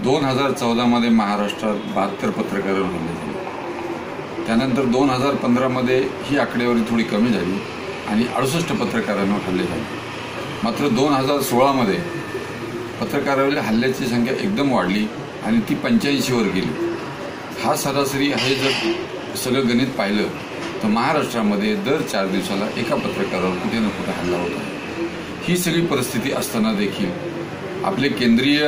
2014 मध्ये महाराष्ट्रात 72 पत्रकारांवर हल्ले झाले। त्यानंतर 2015 मध्ये ही आकडेवारी थोडी कमी झाली आणि 68 पत्रकारांवर हल्ले झाले। मात्र 2016 मध्ये पत्रकारांवरील हल्ल्याची संख्या एकदम वाढली आणि ती 85 वर गेली। हा सरासरी आहे। जर सगळं गणित पाहिलं तर महाराष्ट्रामध्ये दर 4 दिवसाला एका पत्रकारावर कुठे ना कुठे हल्ला होत आहे। ही सगळी परिस्थिती असताना देखील आपले केंद्रीय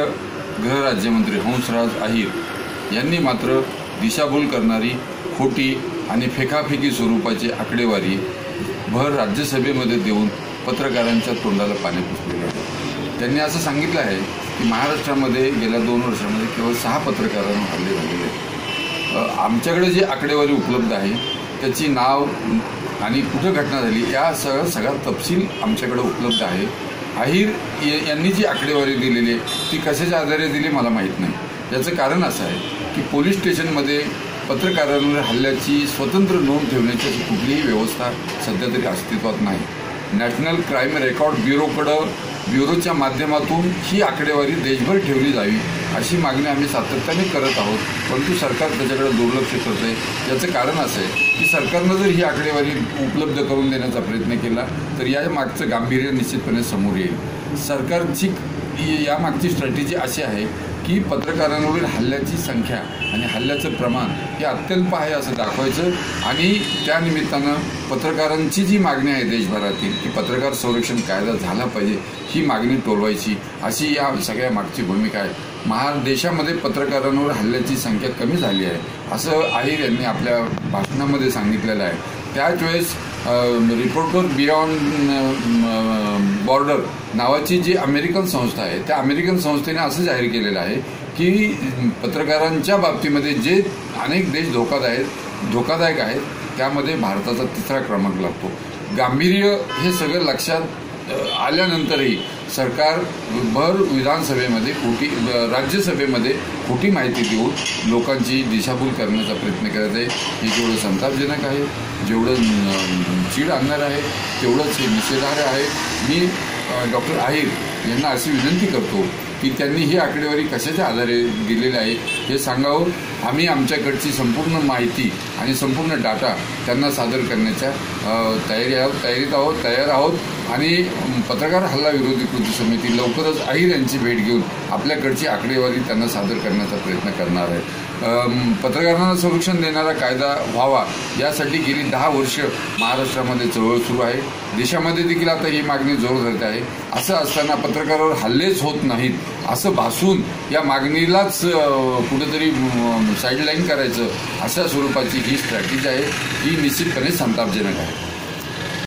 गृह राज्यमंत्री हंसराज अहीर यांनी मात्र दिशाभूल करणारी खोटी आणि फेकाफेकी स्वरूपाची आकडेवारी भर राज्यसभेमध्ये देऊन पत्रकारांच्या तोंडाला पाणी पुसलेले आहे। त्यांनी असं सांगितलं आहे की महाराष्ट्रामध्ये गेल्या 2 वर्षांमध्ये केवळ 6 पत्रकारांवर हल्ले झालेले आहेत। आमच्याकडे जी आकडेवारी उपलब्ध आहे त्याची नाव आणि कुठं घटना झाली या सगळा तपशील आमच्याकडे उपलब्ध आहे। अहीर यांनी जी आकडेवारी दिलेली आहे ती कशाच्या आधारे दिली मला माहीत नाही। याचं कारण असं आहे की पोलीस स्टेशनमध्ये पत्रकारांवर हल्ल्याची स्वतंत्र नोंद ठेवण्याची कुठलीही व्यवस्था सध्या तरी अस्तित्वात नाही। नॅशनल क्राईम रेकॉर्ड ब्युरोच्या माध्यमातून ही आकडेवारी देशभर ठेवली जावी अशी मागणी आम्ही सातत्याने करत आहोत, परंतु सरकार त्याच्याकडे दुर्लक्ष करत आहे। याचं कारण असं आहे की सरकारनं जर ही आकडेवारी उपलब्ध करून देण्याचा प्रयत्न केला तर या मागचं गांभीर्य निश्चितपणे समोर येईल। सरकारची यामागची स्ट्रॅटेजी अशी आहे की पत्रकारांवरील हल्ल्याची संख्या आणि हल्ल्याचं प्रमाण हे अत्यल्प आहे असं दाखवायचं आणि त्यानिमित्तानं पत्रकारांची जी मागणी आहे देशभरातील की पत्रकार संरक्षण कायदा झाला पाहिजे ही मागणी टोलवायची अशी या सगळ्या मागची भूमिका आहे। देशामध्ये पत्रकारांवर हल्ल्याची संख्या कमी झाली आहे असं अहीर यांनी आपल्या भाषणामध्ये सांगितलेलं आहे। त्याच वेळेस रिपोर्टर बियॉन्ड बॉर्डर नावाची जी अमेरिकन संस्था आहे त्या अमेरिकन संस्थेने असं जाहीर केलेलं आहे की पत्रकारांच्या बाबतीमध्ये जे अनेक देश धोकादायक आहेत त्यामध्ये भारताचा 3रा क्रमांक लागतो। गांभीर्य हे सगळं लक्षात आल्यानंतरही सरकार भर विधानसभेमध्ये राज्यसभेमध्ये खोटी माहिती देऊन लोकांची दिशाभूल करण्याचा प्रयत्न करत आहे। हे जेवढं संतापजनक आहे, जेवढं चीड आणणार आहे तेवढंच हे निषेधार्ह आहे। मी डॉक्टर अहीर यांना अशी विनंती करतो की त्यांनी ही आकडेवारी कशाच्या आधारे दिलेली आहे हे सांगावं। आम्ही आमच्याकडची संपूर्ण माहिती आणि संपूर्ण डाटा त्यांना सादर करण्याच्या तयार आहोत आणि पत्रकार हल्ला विरोधी कृती समिती लवकरच अहीर यांची भेट घेऊन आपल्याकडची आकडेवारी त्यांना सादर करण्याचा प्रयत्न करणार आहे। पत्रकारांना संरक्षण देणारा कायदा व्हावा यासाठी गेली 10 वर्ष महाराष्ट्रामध्ये चळवळ सुरू आहे। देशामध्ये देखील आता ही मागणी जोर धरते आहे। असं असताना पत्रकारावर हल्लेच होत नाहीत असं भासून या मागणीलाच कुठेतरी साईडलाईन करायचं अशा स्वरूपाची ही स्ट्रॅटेजी आहे। ही निश्चितपणे संतापजनक आहे।